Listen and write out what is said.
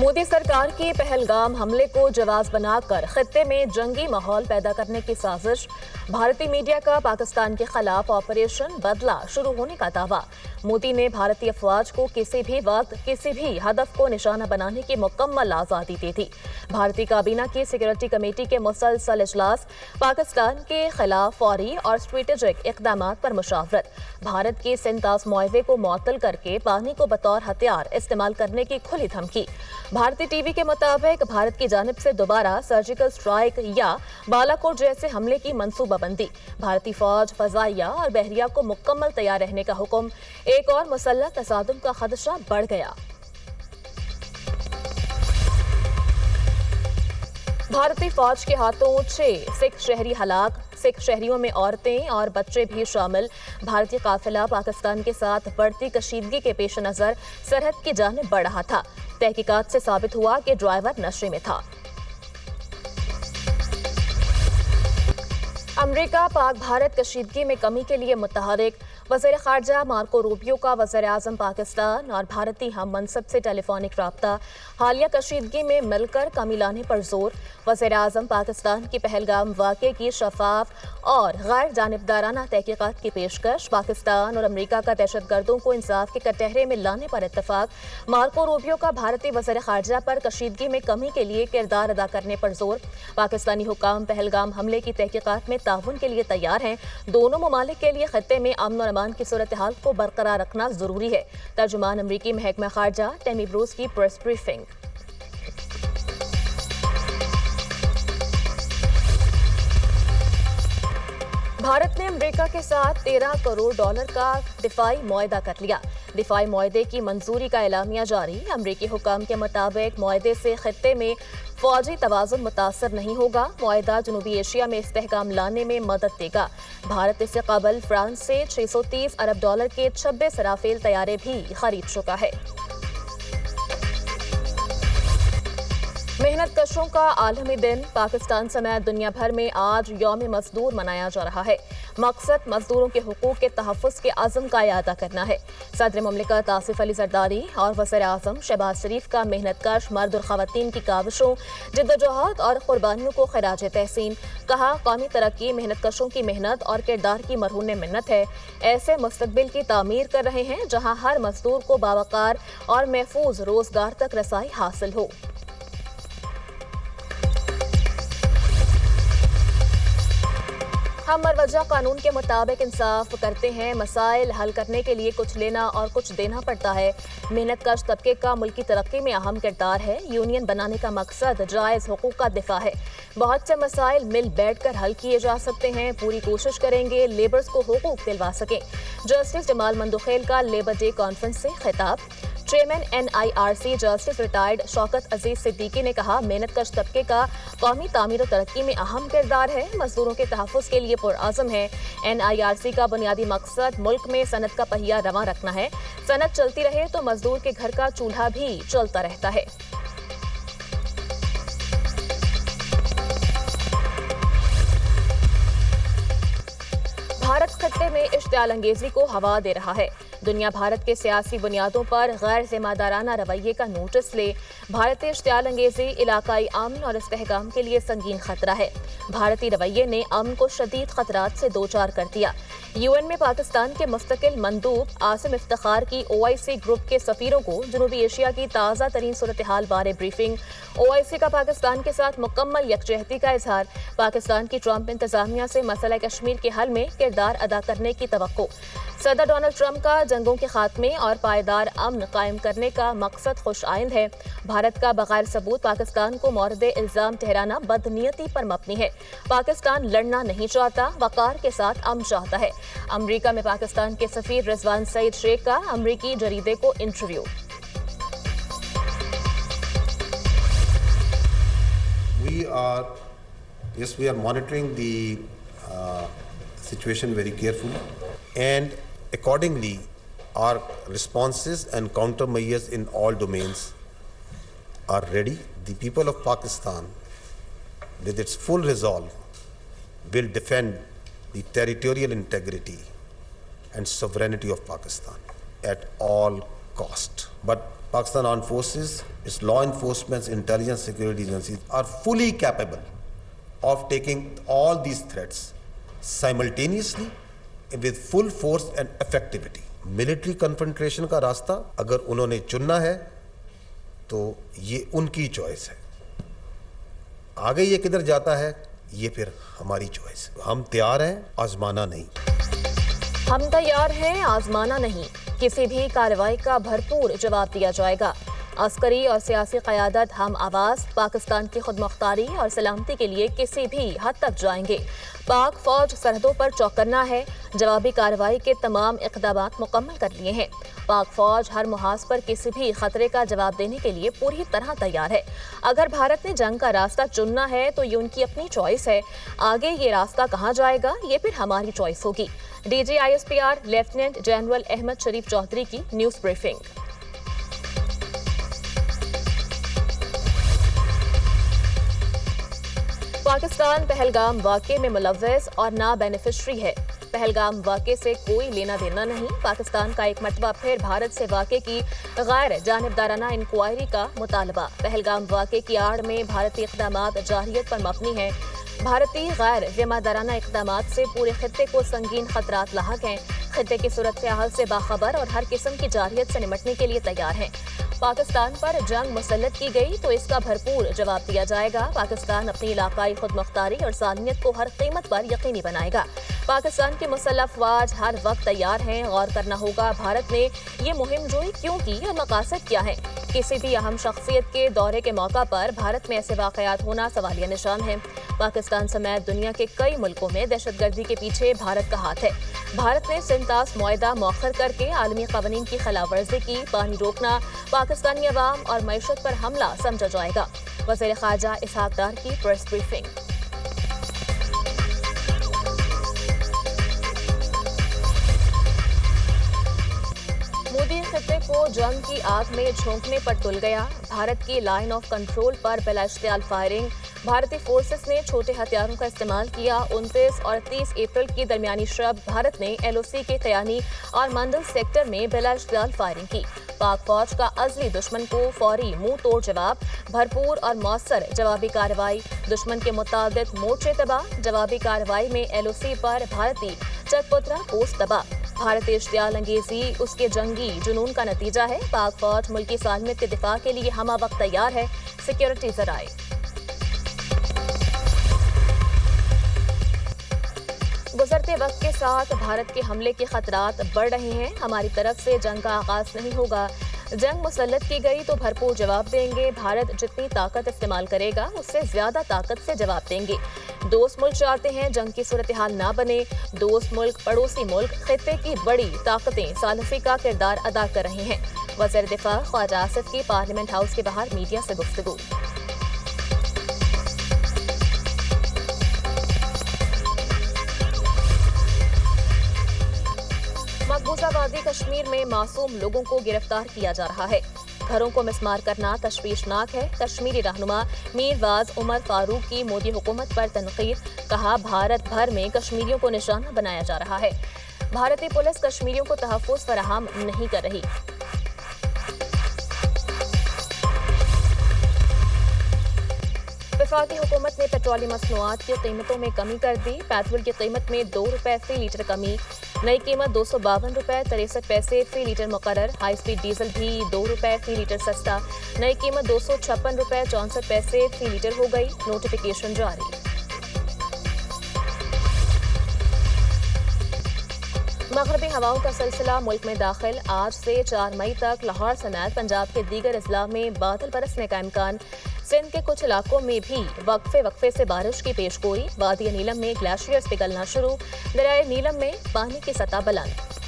मोदी सरकार की पहलगाम हमले को जवाब बनाकर खित्ते में जंगी माहौल पैदा करने की साजिश। भारतीय मीडिया का पाकिस्तान के खिलाफ ऑपरेशन बदला शुरू होने का दावा। मोदी ने भारतीय अफवाज को किसी भी वक्त किसी भी हदफ को निशाना बनाने की मुकम्मल आज़ादी दे दी। भारतीय काबीना की सिक्योरिटी कमेटी के मुसलसल इजलास। पाकिस्तान के खिलाफ फौरी और स्ट्रेटेजिक इकदाम पर मुशावरत। भारत के सिंतास मुआहदे को मुअत्तल करके पानी को बतौर हथियार इस्तेमाल करने की खुली धमकी। भारतीय टीवी के मुताबिक भारत की जानिब से दोबारा सर्जिकल स्ट्राइक या बालाकोट जैसे हमले की मंसूबाबंदी। भारतीय फौज, फजाइया और बहरिया को मुकम्मल तैयार रहने का हुक्म। एक और मुसल्लह तसादुम का खदशा बढ़ गया। भारतीय फौज के हाथों 6 सिख शहरी हलाक। सिख शहरियों में औरतें और बच्चे भी शामिल। भारतीय काफिला पाकिस्तान के साथ बढ़ती कशीदगी के पेश नजर सरहद की जानिब बढ़ रहा था। तहकीकात से साबित हुआ कि ड्राइवर नशे में था। अमेरिका पाक भारत कशीदगी में कमी के लिए मुतहरिक। वज़ीर ख़ारजा मार्को रूबियो का वज़ीर आज़म पाकिस्तान और भारतीय हम मनसब से टेलीफोनिक राब्ता। हालिया कशीदगी में मिलकर कमी लाने पर जोर। वज़ीर आज़म पाकिस्तान की पहलगाम वाक़े की शफाफ और गैर जानिबदाराना तहकीकात की पेशकश। पाकिस्तान और अमेरिका का दहशतगर्दों को इंसाफ के कटहरे में लाने पर इत्तफाक। मार्को रूबियो का भारतीय वज़ीर ख़ारजा पर कशीदगी में कमी के लिए किरदार अदा करने पर जोर। पाकिस्तानी हुकाम पहलगाम हमले की तहकीकात में ताउन के लिए तैयार हैं। दोनों ममालिक के लिए खत्ते में अमन और अमान की सूरत हाल को बरकरार रखना जरूरी है। तर्जुमान अमरीकी महकमा खारजा टेमी ब्रूस की प्रेस ब्रीफिंग। भारत ने अमेरिका के साथ $13 करोड़ का दिफाई मुआहदा कर लिया। दिफाई मुआहदे की मंजूरी का एलामिया जारी। अमरीकी हुकाम के मुताबिक मुआहदे से खित्ते में फौजी तवाज़ुन मुतासर नहीं होगा। मुआहदा जनूबी एशिया में इस्तेहकाम लाने में मदद देगा। भारत इससे कबल फ्रांस से $630 अरब के 26 राफेल तैयारे भी खरीद चुका है। मेहनत कशों का आलमी दिन। पाकिस्तान समेत दुनिया भर में आज यौम मजदूर मनाया जा रहा है। मकसद मजदूरों के हुकूक के तहफ़्फ़ुज़ के अज़्म का अदा करना है। सदर मुमलिकत आसिफ अली ज़रदारी और वज़ीर आज़म शहबाज शरीफ का मेहनत कश मर्द और ख़वातीन की काविशों, जिद्दोजहद और क़ुरबानियों को ख़िराज तहसीन। कहा, कौमी तरक्की मेहनत कशों की मेहनत और किरदार की मरहून मिन्नत है। ऐसे मुस्तक़बिल की तामीर कर रहे हैं जहाँ हर मजदूर को बावकार और महफूज रोज़गार तक रसाई हासिल हो। हम मरवजा कानून के मुताबिक इंसाफ करते हैं। मसाइल हल करने के लिए कुछ लेना और कुछ देना पड़ता है। मेहनत कश तबके का मुल्की तरक्की में अहम किरदार है। यूनियन बनाने का मकसद जायज़ हुकूक का दिफा है। बहुत से मसाइल मिल बैठ कर हल किए जा सकते हैं। पूरी कोशिश करेंगे लेबर्स को हुकूक दिलवा सकें। जस्टिस जमाल मंदुखेल का लेबर डे कॉन्फ्रेंस से खिताब। Chairman NIRC justice retired Shaukat Aziz Siddiqui ने कहा, मेहनत कश तबके का कौमी तामीर और तरक्की में अहम किरदार है। मजदूरों के तहफ़्फ़ुज़ के लिए पुरअज़्म है। NIRC का बुनियादी मकसद मुल्क में सनत का पहिया रवां रखना है। सनत चलती रहे तो मजदूर के घर का चूल्हा भी चलता रहता है। भारत खत्ते में इश्तियाल अंगेजी को हवा दे रहा है। दुनिया भारत के सियासी बुनियादों पर गैर जिम्मेदाराना रवैये का नोटिस ले। भारतीय इश्तियाल अंगेजी इलाकाई अमन और इस्तेहकाम के लिए संगीन खतरा है। भारतीय रवैये ने अमन को शदीद खतरात से दो चार कर दिया। UN में पाकिस्तान के मुस्तकिल मंदूब आसिम इफ्तिखार की OIC ग्रुप के सफीरों को जनूबी एशिया की ताज़ा तरीन सूरत हाल बारे ब्रीफिंग। OIC का पाकिस्तान के साथ मुकम्मल यकजहती का इजहार। पाकिस्तान की ट्रंप इंतजामिया से मसला कश्मीर के हल में किरदार अदा करने की तवक्को। सदर डोनाल्ड ट्रंप का जंगों के खात्मे और पायदार अमन कायम करने का मकसद खुश आइंद है। भारत का बगैर सबूत पाकिस्तान को मौरद इल्जाम ठहराना बदनीयती पर मबनी है। पाकिस्तान लड़ना नहीं चाहता, वकार के साथ अमन चाहता है। अमरीका में पाकिस्तान के सफीर रिजवान सईद शेख का अमरीकी जरीदे को interview. We are monitoring the situation very carefully, and accordingly our responses and countermeasures in all domains are ready. The people of Pakistan, with its full resolve, will defend the territorial integrity and sovereignty of Pakistan at all cost. But Pakistan Armed Forces, its law enforcement, intelligence, security agencies are fully capable of taking all these threats simultaneously with full force and effectivity. Military confrontation کا راستہ اگر انہوں نے چننا ہے تو یہ ان کی چوائس ہے. آگے یہ کدھر جاتا ہے یہ پھر ہماری چوائس ہے. ہم تیار ہیں, آزمانا نہیں. ہم تیار ہیں, آزمانا نہیں. کسی بھی کارروائی کا بھرپور جواب دیا جائے گا. عسکری اور سیاسی قیادت ہم آواز پاکستان کی خود مختاری اور سلامتی کے لیے کسی بھی حد تک جائیں گے. پاک فوج سرحدوں پر چوکنا ہے. جوابی کارروائی کے تمام اقدامات مکمل کر لیے ہیں. پاک فوج ہر محاذ پر کسی بھی خطرے کا جواب دینے کے لیے پوری طرح تیار ہے. اگر بھارت نے جنگ کا راستہ چننا ہے تو یہ ان کی اپنی چوائس ہے. آگے یہ راستہ کہاں جائے گا یہ پھر ہماری چوائس ہوگی. D G I S P R lieutenant general Ahmed Sharif Chaudhry کی نیوز بریفنگ. پاکستان پہلگام واقعے میں ملوث اور نہ بینیفیشری ہے. پہلگام واقعے سے کوئی لینا دینا نہیں. پاکستان کا ایک مرتبہ پھر بھارت سے واقعے کی غیر جانبدارانہ انکوائری کا مطالبہ. پہلگام واقعے کی آڑ میں بھارتی اقدامات جارحیت پر مبنی ہیں. بھارتی غیر ذمہ دارانہ اقدامات سے پورے خطے کو سنگین خطرات لاحق ہیں. خطے کی صورتحال سے باخبر اور ہر قسم کی جارحیت سے نمٹنے کے لیے تیار ہیں. پاکستان پر جنگ مسلط کی گئی تو اس کا بھرپور جواب دیا جائے گا. پاکستان اپنی علاقائی خود مختاری اور سالمیت کو ہر قیمت پر یقینی بنائے گا. پاکستان کی مسلح افواج ہر وقت تیار ہیں. غور کرنا ہوگا بھارت نے یہ مہم جوئی کیوں کی اور مقاصد کیا ہیں. کسی بھی اہم شخصیت کے دورے کے موقع پر بھارت میں ایسے واقعات ہونا سوالیہ نشان ہے. پاکستان سمیت دنیا کے کئی ملکوں میں دہشت گردی کے پیچھے بھارت کا ہاتھ ہے. بھارت نے سنتاس معاہدہ مؤخر کر کے عالمی قوانین کی خلاف ورزی کی. پانی روکنا پاکستانی عوام اور معیشت پر حملہ سمجھا جائے گا. وزیر خارجہ اسحاق ڈار کی پریس بریفنگ. مودی خطے کو جنگ کی آگ میں جھونکنے پر تل گیا. بھارت کی لائن آف کنٹرول پر بلا اشتعال فائرنگ. بھارتی فورسز نے چھوٹے ہتھیاروں کا استعمال کیا. 29 اور 30 اپریل کی درمیانی شب بھارت نے ایل او سی کے قیانی اور مندل سیکٹر میں بلا اشتعال فائرنگ کی. پاک فوج کا ازلی دشمن کو فوری منہ توڑ جواب. بھرپور اور مؤثر جوابی کارروائی. دشمن کے متعدد مورچے تباہ. جوابی کارروائی میں ایل او سی پر بھارتی چت پترا پوسٹ تباہ. بھارتی اشتعال انگیزی اس کے جنگی جنون کا نتیجہ ہے. پاک فوج ملکی سالمیت کے دفاع کے لیے ہمہ وقت تیار ہے. سیکیورٹی ذرائع. گزرتے وقت کے ساتھ بھارت کے حملے کے خطرات بڑھ رہے ہیں. ہماری طرف سے جنگ کا آغاز نہیں ہوگا. جنگ مسلط کی گئی تو بھرپور جواب دیں گے. بھارت جتنی طاقت استعمال کرے گا اس سے زیادہ طاقت سے جواب دیں گے. دوست ملک چاہتے ہیں جنگ کی صورتحال نہ بنے. دوست ملک، پڑوسی ملک خطے کی بڑی طاقتیں ثالثی کا کردار ادا کر رہے ہیں. وزیر دفاع خواجہ آصف کی پارلیمنٹ ہاؤس کے باہر میڈیا سے گفتگو. مقبوضہ وادی کشمیر میں معصوم لوگوں کو گرفتار کیا جا رہا ہے. گھروں کو مسمار کرنا تشویشناک ہے. کشمیری رہنما میر واز عمر فاروق کی مودی حکومت پر تنقید. کہا بھارت بھر میں کشمیریوں کو نشانہ بنایا جا رہا ہے. بھارتی پولیس کشمیریوں کو تحفظ فراہم نہیں کر رہی. وفاقی حکومت نے پیٹرولیم مصنوعات کی قیمتوں میں کمی کر دی. پیٹرول کی قیمت میں 2 روپے فی لیٹر کمی. نئی قیمت 252 روپے 63 پیسے فی لیٹر مقرر. ہائی سپیڈ ڈیزل بھی 2 روپے فی لیٹر سستا. نئی قیمت 256 روپے 64 پیسے فی لیٹر ہو گئی. نوٹیفیکیشن جاری. مغربی ہواؤں کا سلسلہ ملک میں داخل. آج سے 4 مئی تک لاہور سمیت پنجاب کے دیگر اضلاع میں بادل برسنے کا امکان. سندھ کے کچھ علاقوں میں بھی وقفے سے بارش کی پیش گوئی. وادی نیلم میں گلیشیئرز پگھلنا شروع. دریائے نیلم میں پانی کی سطح بلند.